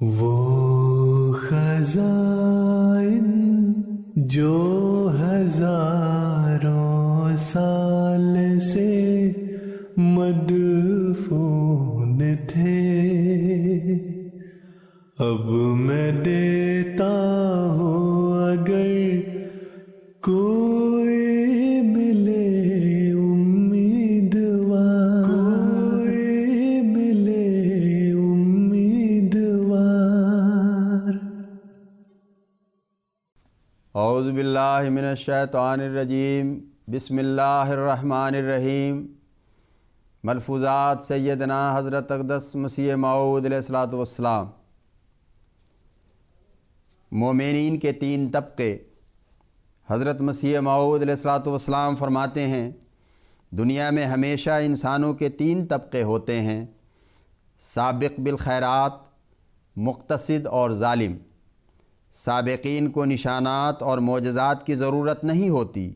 وہ خزائن جو ہزاروں سال سے مدفون تھے، اب میں دیتا ہوں اگر کوئی ملے امیدوار، کوئی ملے امیدوار۔ اعوذ باللہ من الشیطان الرجیم، بسم اللہ الرحمن الرحیم۔ ملفوظات سیدنا حضرت اقدس مسیح موعود علیہ الصلوۃ والسلام۔ مومنین کے تین طبقے۔ حضرت مسیح موعود علیہ الصلوۃ والسلام فرماتے ہیں، دنیا میں ہمیشہ انسانوں کے تین طبقے ہوتے ہیں، سابق بالخیرات، مقتصد اور ظالم۔ سابقین کو نشانات اور معجزات کی ضرورت نہیں ہوتی،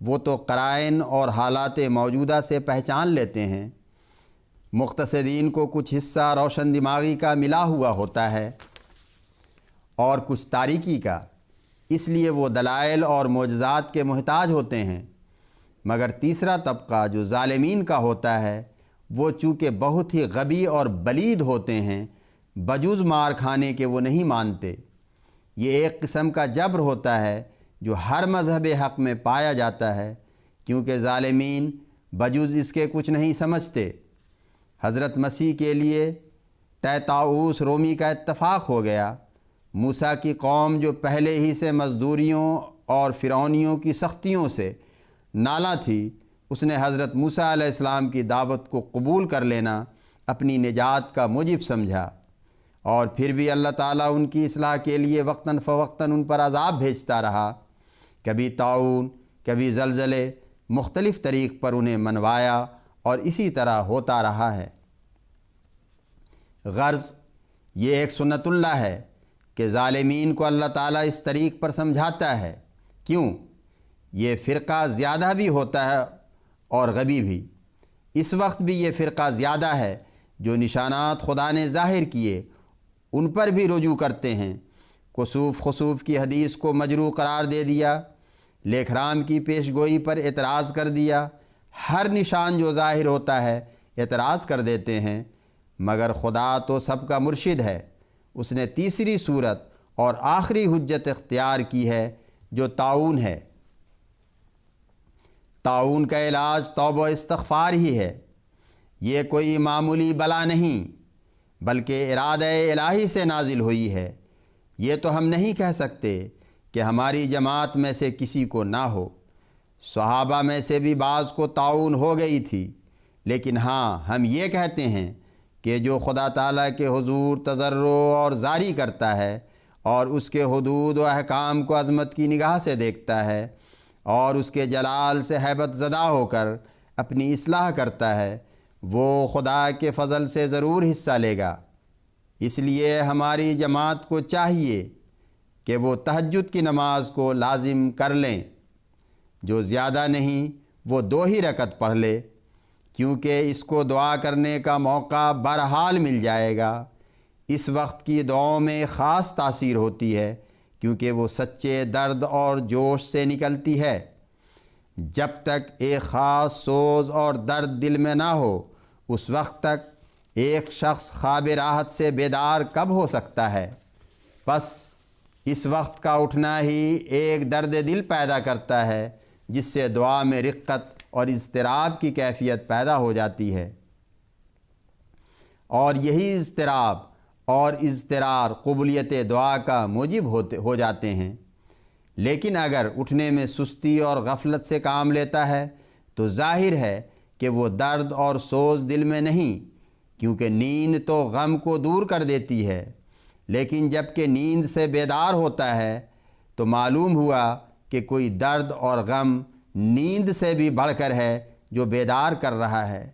وہ تو قرائن اور حالات موجودہ سے پہچان لیتے ہیں۔ مقتصدین کو کچھ حصہ روشن دماغی کا ملا ہوا ہوتا ہے اور کچھ تاریکی کا، اس لیے وہ دلائل اور معجزات کے محتاج ہوتے ہیں۔ مگر تیسرا طبقہ جو ظالمین کا ہوتا ہے، وہ چونکہ بہت ہی غبی اور بلید ہوتے ہیں، بجز مار کھانے کے وہ نہیں مانتے۔ یہ ایک قسم کا جبر ہوتا ہے جو ہر مذہب حق میں پایا جاتا ہے، کیونکہ ظالمین بجز اس کے کچھ نہیں سمجھتے۔ حضرت مسیح کے لیے طاؤوس رومی کا اتفاق ہو گیا۔ موسیٰ کی قوم جو پہلے ہی سے مزدوریوں اور فرعونیوں کی سختیوں سے نالاں تھی، اس نے حضرت موسیٰ علیہ السلام کی دعوت کو قبول کر لینا اپنی نجات کا موجب سمجھا، اور پھر بھی اللہ تعالیٰ ان کی اصلاح کے لیے وقتاً فوقتاً ان پر عذاب بھیجتا رہا۔ کبھی طاعون، کبھی زلزلے، مختلف طریق پر انہیں منوایا، اور اسی طرح ہوتا رہا ہے۔ غرض یہ ایک سنت اللہ ہے کہ ظالمین کو اللہ تعالیٰ اس طریق پر سمجھاتا ہے۔ کیوں؟ یہ فرقہ زیادہ بھی ہوتا ہے اور غبی بھی۔ اس وقت بھی یہ فرقہ زیادہ ہے جو نشانات خدا نے ظاہر کیے ان پر بھی رجوع کرتے ہیں۔ کسوف خسوف کی حدیث کو مجروح قرار دے دیا، لیکھرام کی پیش گوئی پر اعتراض کر دیا، ہر نشان جو ظاہر ہوتا ہے اعتراض کر دیتے ہیں۔ مگر خدا تو سب کا مرشد ہے، اس نے تیسری صورت اور آخری حجت اختیار کی ہے جو طاعون ہے۔ طاعون کا علاج توبہ و استغفار ہی ہے۔ یہ کوئی معمولی بلا نہیں، بلکہ ارادہ الہی سے نازل ہوئی ہے۔ یہ تو ہم نہیں کہہ سکتے کہ ہماری جماعت میں سے کسی کو نہ ہو۔ صحابہ میں سے بھی بعض کو طاعون ہو گئی تھی، لیکن ہاں ہم یہ کہتے ہیں کہ جو خدا تعالیٰ کے حضور تضرع اور زاری کرتا ہے اور اس کے حدود و احکام کو عظمت کی نگاہ سے دیکھتا ہے اور اس کے جلال سے ہیبت زدہ ہو کر اپنی اصلاح کرتا ہے، وہ خدا کے فضل سے ضرور حصہ لے گا۔ اس لیے ہماری جماعت کو چاہیے کہ وہ تہجد کی نماز کو لازم کر لیں، جو زیادہ نہیں وہ 2 ہی رکعت پڑھ لے، کیونکہ اس کو دعا کرنے کا موقع بہرحال مل جائے گا۔ اس وقت کی دعاؤں میں خاص تاثیر ہوتی ہے، کیونکہ وہ سچے درد اور جوش سے نکلتی ہے۔ جب تک ایک خاص سوز اور درد دل میں نہ ہو، اس وقت تک ایک شخص خواب راحت سے بیدار کب ہو سکتا ہے؟ بس اس وقت کا اٹھنا ہی ایک درد دل پیدا کرتا ہے، جس سے دعا میں رقت اور اضطراب کی کیفیت پیدا ہو جاتی ہے، اور یہی اضطراب اور اضطرار قبولیت دعا کا موجب ہو جاتے ہیں۔ لیکن اگر اٹھنے میں سستی اور غفلت سے کام لیتا ہے تو ظاہر ہے کہ وہ درد اور سوز دل میں نہیں، کیونکہ نیند تو غم کو دور کر دیتی ہے۔ لیکن جب کہ نیند سے بیدار ہوتا ہے تو معلوم ہوا کہ کوئی درد اور غم نیند سے بھی بڑھ کر ہے جو بیدار کر رہا ہے۔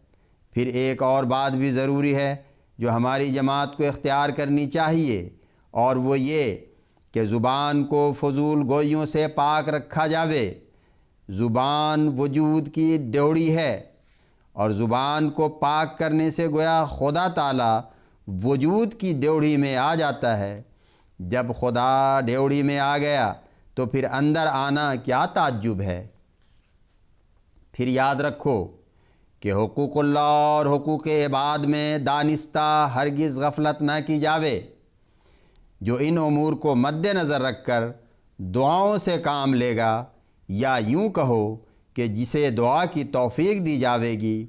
پھر ایک اور بات بھی ضروری ہے جو ہماری جماعت کو اختیار کرنی چاہیے، اور وہ یہ کہ زبان کو فضول گوئیوں سے پاک رکھا جاوے۔ زبان وجود کی ڈیوڑی ہے، اور زبان کو پاک کرنے سے گویا خدا تعالیٰ وجود کی ڈیوڑھی میں آ جاتا ہے۔ جب خدا ڈیوڑھی میں آ گیا تو پھر اندر آنا کیا تعجب ہے۔ پھر یاد رکھو کہ حقوق اللہ اور حقوق عباد میں دانستہ ہرگز غفلت نہ کی جاوے۔ جو ان امور کو مد نظر رکھ کر دعاؤں سے کام لے گا، یا یوں کہو کہ جسے دعا کی توفیق دی جاوے گی،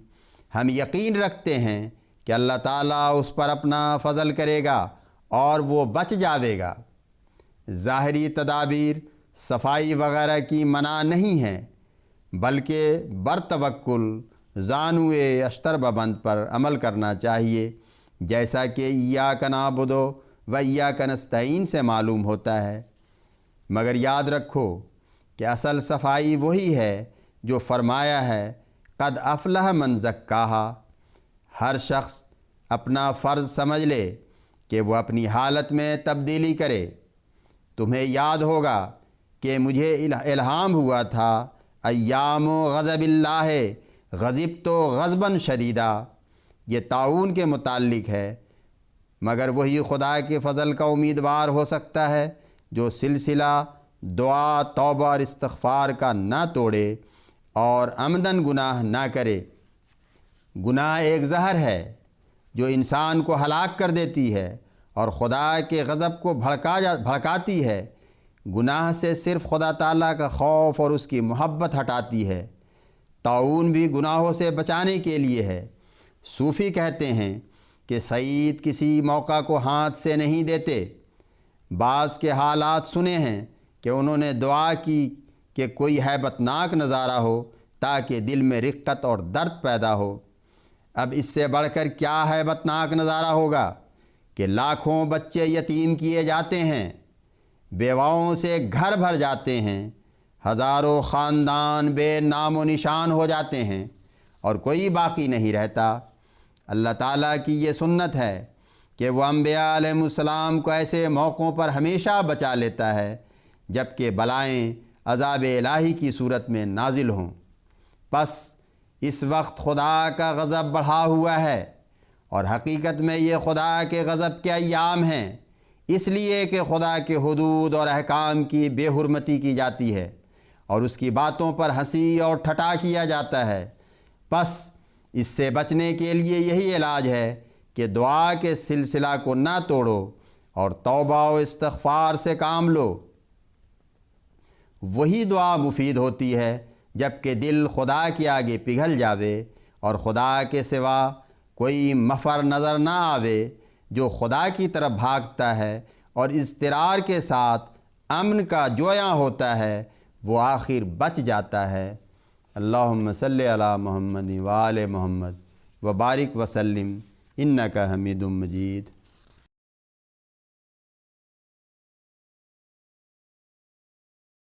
ہم یقین رکھتے ہیں کہ اللہ تعالیٰ اس پر اپنا فضل کرے گا اور وہ بچ جاوے گا۔ ظاہری تدابیر صفائی وغیرہ کی منع نہیں ہے، بلکہ برتوکل زانوئے اشتر بند پر عمل کرنا چاہیے، جیسا کہ ایاک نعبد و ایاک نستعین سے معلوم ہوتا ہے۔ مگر یاد رکھو کہ اصل صفائی وہی ہے جو فرمایا ہے قد افلح من زکاہا۔ ہر شخص اپنا فرض سمجھ لے کہ وہ اپنی حالت میں تبدیلی کرے۔ تمہیں یاد ہوگا کہ مجھے الہام ہوا تھا ایام غضب اللہ غضبت غضبا شدیدا، یہ طاعون کے متعلق ہے۔ مگر وہی خدا کے فضل کا امیدوار ہو سکتا ہے جو سلسلہ دعا توبہ اور استغفار کا نہ توڑے اور عمدن گناہ نہ کرے۔ گناہ ایک زہر ہے جو انسان کو ہلاک کر دیتی ہے اور خدا کے غضب کو بھڑکاتی ہے۔ گناہ سے صرف خدا تعالیٰ کا خوف اور اس کی محبت ہٹاتی ہے۔ طاعون بھی گناہوں سے بچانے کے لیے ہے۔ صوفی کہتے ہیں کہ سعید کسی موقع کو ہاتھ سے نہیں دیتے۔ بعض کے حالات سنے ہیں کہ انہوں نے دعا کی کہ کوئی ہیبت ناک نظارہ ہو تاکہ دل میں رقت اور درد پیدا ہو۔ اب اس سے بڑھ کر کیا ہیبت ناک نظارہ ہوگا کہ لاکھوں بچے یتیم کیے جاتے ہیں، بیواؤں سے گھر بھر جاتے ہیں، ہزاروں خاندان بے نام و نشان ہو جاتے ہیں اور کوئی باقی نہیں رہتا۔ اللہ تعالیٰ کی یہ سنت ہے کہ وہ انبیاء علیہ السلام کو ایسے موقعوں پر ہمیشہ بچا لیتا ہے جبکہ بلائیں عذاب الہی کی صورت میں نازل ہوں۔ پس اس وقت خدا کا غضب بڑھا ہوا ہے، اور حقیقت میں یہ خدا کے غضب کے ایام ہیں، اس لیے کہ خدا کے حدود اور احکام کی بے حرمتی کی جاتی ہے اور اس کی باتوں پر ہنسی اور ٹھٹا کیا جاتا ہے۔ پس اس سے بچنے کے لیے یہی علاج ہے کہ دعا کے سلسلہ کو نہ توڑو اور توبہ و استغفار سے کام لو۔ وہی دعا مفید ہوتی ہے جب کہ دل خدا کے آگے پگھل جاوے اور خدا کے سوا کوئی مفر نظر نہ آوے۔ جو خدا کی طرف بھاگتا ہے اور اضطرار کے ساتھ امن کا جویاں ہوتا ہے، وہ آخر بچ جاتا ہے۔ اللہم صلی علی محمد و آل محمد وبارک وسلم انک حمید مجید۔